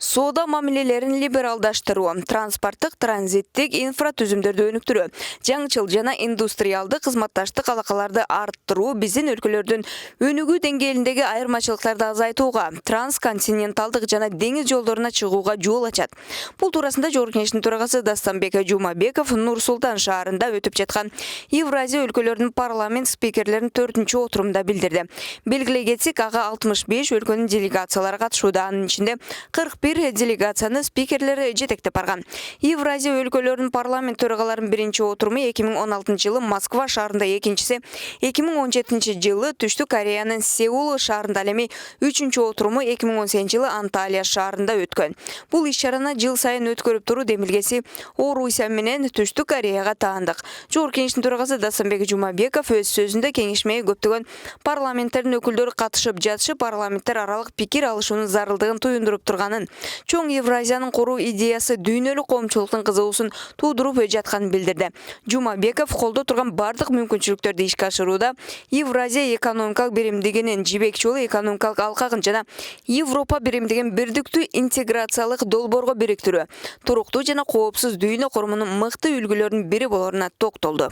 Соода мамилелерин либералдаштыруу, транспорттук транзиттик инфратүзүмдөрдү өнүктүрүү, жаңчыл жана индустриалдык кызматташтык алакаларды арттыруу биздин өлкөлөрдүн өнүгүү деңгээлиндеги айырмачылыктарды азайтууга, трансконтиненталдык жана деңиз жолдоруна чыгууга жол ачат. Бул туурасында Жогорку Кеңештин төрагасы Дастанбек Жумабеков Нур-Султан шаарында өтүп жаткан Евразия өлкөлөрүнүн парламент спикерлеринин 4-чү отурумунда билдирди. Белгилей кетсек, ага 65 өлкөнүн делегациялары катышууда, анын ичинде 41 делегацияны спикерлери жетектеп барган. Евразия өлкөлөрүнүн парламент төрагаларынын биринчи отуруму 2016 жылы Москва шаарында, экинчиси 2017 жылы Түштүк Кореянын Сеул шаарында, ал эми 3-чү отуруму 2018 жылы Анталия шаарында өткөн. Бул иш-чараны жыл сайын өткөрүп туруу демилгеси Орусия менен Түштүк Кореяга таандык. Жогорку Кеңештин төрагасы Дастанбек Жумабеков өз сөзүндө кеңешмеге көптөгөн парламенттердин өкүлдөрү катышып жатышып, парламенттер аралык пикир алышуунун зарылдыгын туюндуруп турганын, чоң Евразиянын куруу идеясы дүйнөлүк коомчулуктун кызыгуусун туудуруп жатканын билдирди. Жумабеков колдо турган бардык мүмкүнчүлүктөрдү ишке ашырууда Евразия экономикалык биримдигинин жибек жолу экономикалык алкагын жана Европа биримдигин бирдиктүү интеграциялык долбоорго бириктирүү, туруктуу жана коопсуз дүйнө курумунун мыкты үлгүлөрүнүн бири болоруна токтолду.